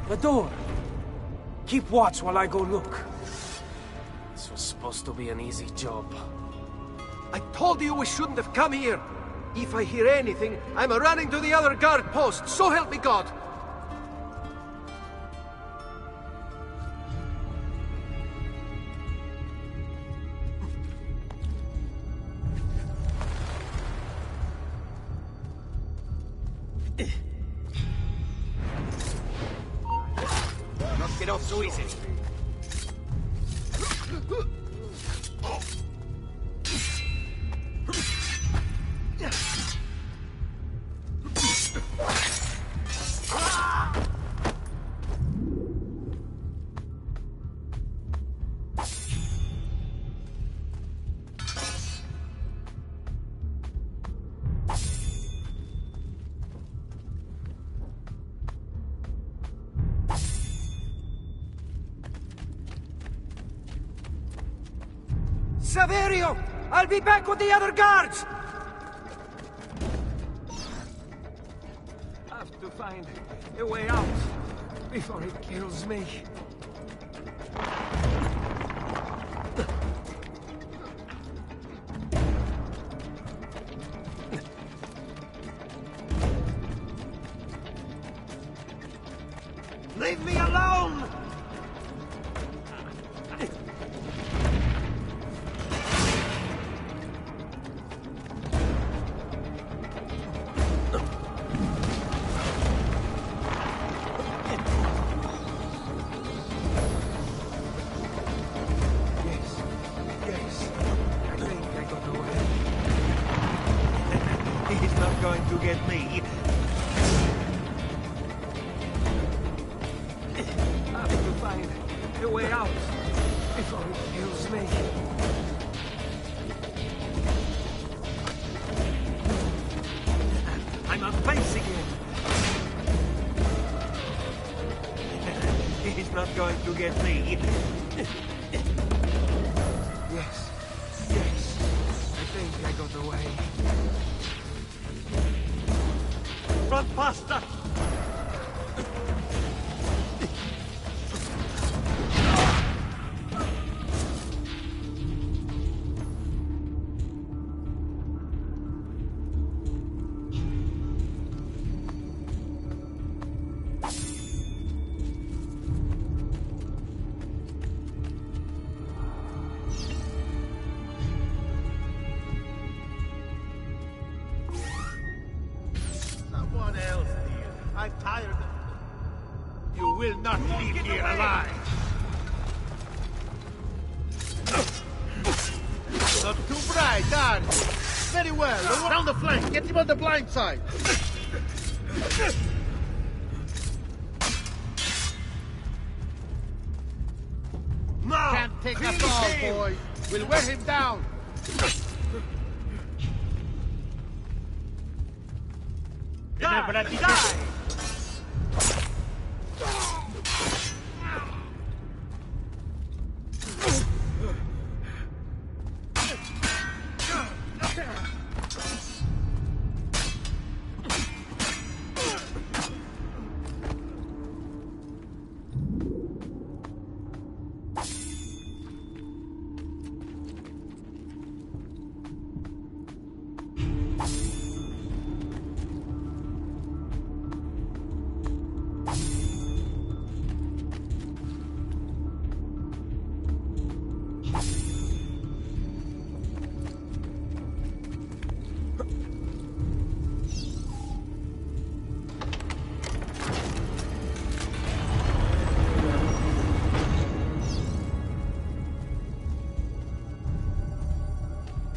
The door! Keep watch while I go look. This was supposed to be an easy job. I told you we shouldn't have come here. If I hear anything, I'm running to the other guard post, so help me God! Not get off so easy. Saverio! I'll be back with the other guards! I have to find a way out before it kills me. Leave me alone! To get me. I have to find a way out before it kills me. I'm on base again. He's not going to get me. Yes, yes. I think I got away. Run faster! Someone else, dear. I'm tired of... You will not leave here alive! Not too bright, are you? Very well. Down the flank. Get him on the blind side. No! Can't take us all, boys. We'll wear him down. Die!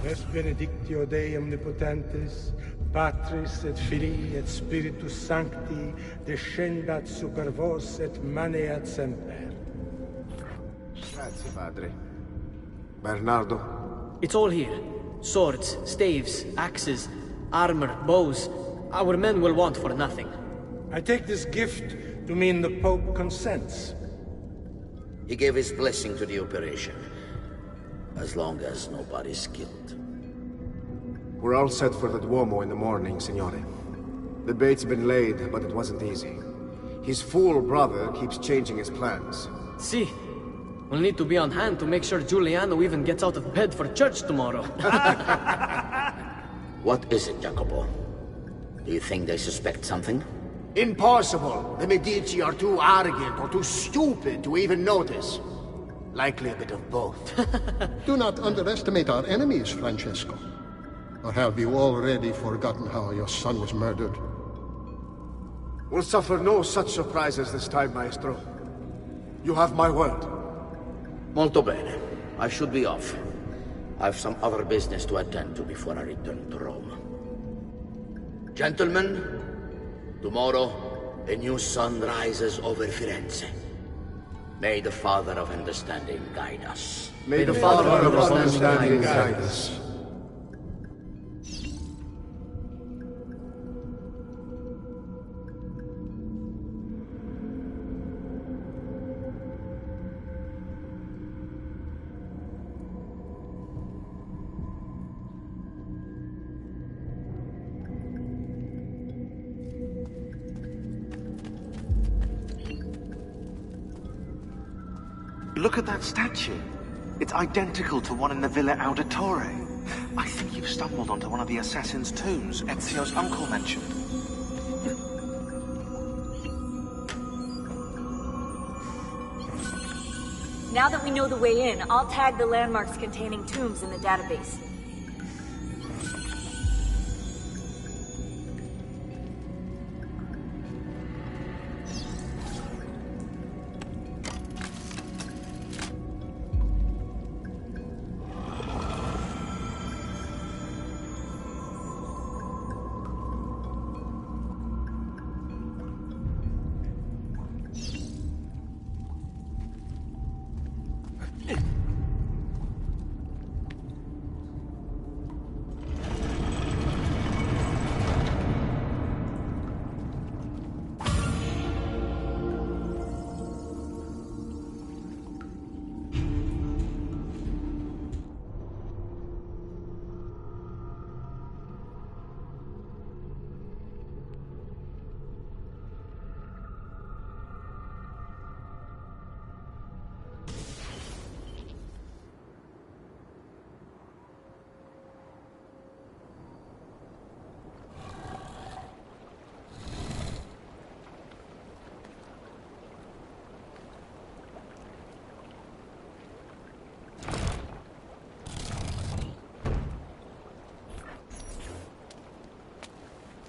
Res benedictio Dei omnipotentes, Patris et Filii et Spiritus Sancti, descendat super vos et maneat semper. Grazie, padre. Bernardo? It's all here. Swords, staves, axes, armor, bows. Our men will want for nothing. I take this gift to mean the Pope consents. He gave his blessing to the operation. As long as nobody's killed. We're all set for the Duomo in the morning, Signore. The bait's been laid, but it wasn't easy. His fool brother keeps changing his plans. See, we'll need to be on hand to make sure Giuliano even gets out of bed for church tomorrow. What is it, Jacopo? Do you think they suspect something? Impossible. The Medici are too arrogant or too stupid to even notice. Likely a bit of both. Do not underestimate our enemies, Francesco. Or have you already forgotten how your son was murdered? We'll suffer no such surprises this time, Maestro. You have my word. Molto bene. I should be off. I've some other business to attend to before I return to Rome. Gentlemen, tomorrow, a new sun rises over Firenze. May the Father of Understanding guide us. May the Father of Understanding guide us. Look at that statue. It's identical to one in the Villa Auditore. I think you've stumbled onto one of the assassin's tombs Ezio's uncle mentioned. Now that we know the way in, I'll tag the landmarks containing tombs in the database.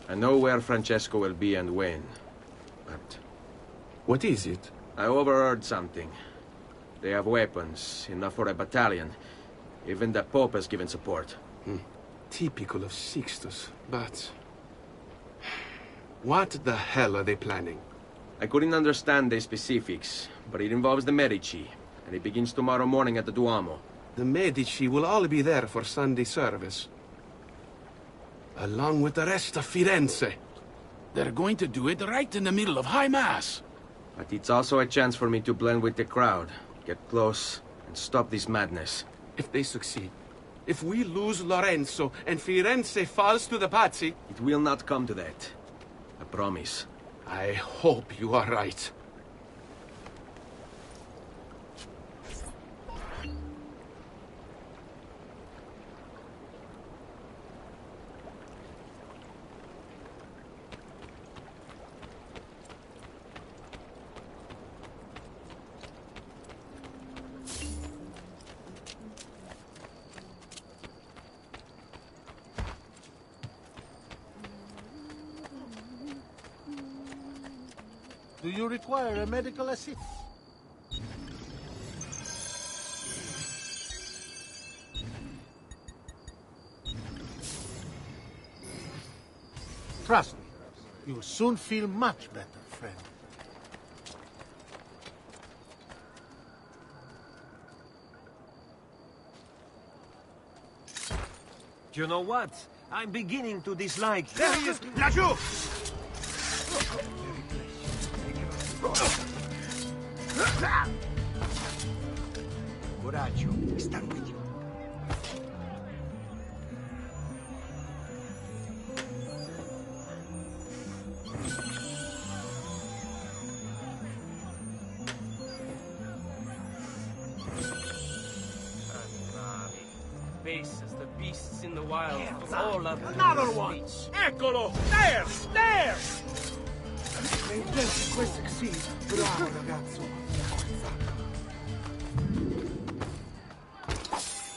I know where Francesco will be and when, but... What is it? I overheard something. They have weapons, enough for a battalion. Even the Pope has given support. Typical of Sixtus, but... What the hell are they planning? I couldn't understand the specifics, but it involves the Medici, and it begins tomorrow morning at the Duomo. The Medici will all be there for Sunday service. Along with the rest of Firenze. They're going to do it right in the middle of High Mass. But it's also a chance for me to blend with the crowd, get close, and stop this madness. If they succeed, if we lose Lorenzo and Firenze falls to the Pazzi... It will not come to that. I promise. I hope you are right. Do you require a medical assist? Trust me, you'll soon feel much better, friend. You know what? I'm beginning to dislike... There he is! Laggiù! Coraggio, stand with you. face as the beasts in the wild for all of Another one! Eccolo! There! There! Bravo, ragazzo.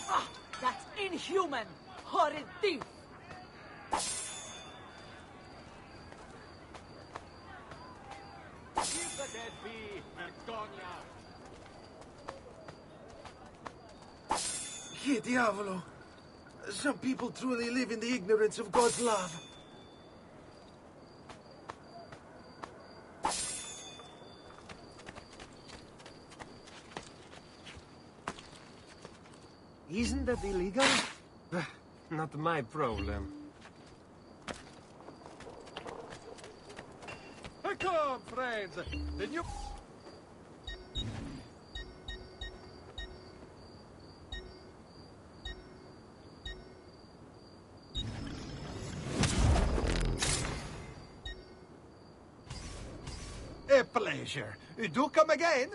Ah, that's inhuman! Horrid thief! Leave the dead be, Vergogna! Che diavolo? Some people truly live in the ignorance of God's love. Isn't that illegal? Not my problem. Come, friends! The new... A pleasure. Do come again.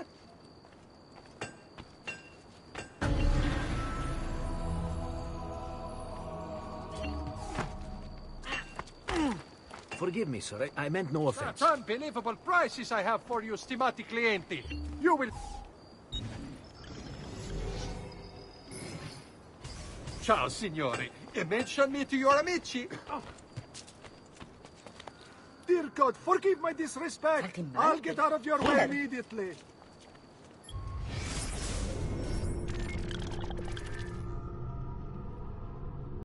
Forgive me, sir. I meant no offense. Such unbelievable prices I have for you, stimati clienti. You will... Ciao, signori. E mention me to your amici. Dear God, forgive my disrespect. I'll get out of your way immediately.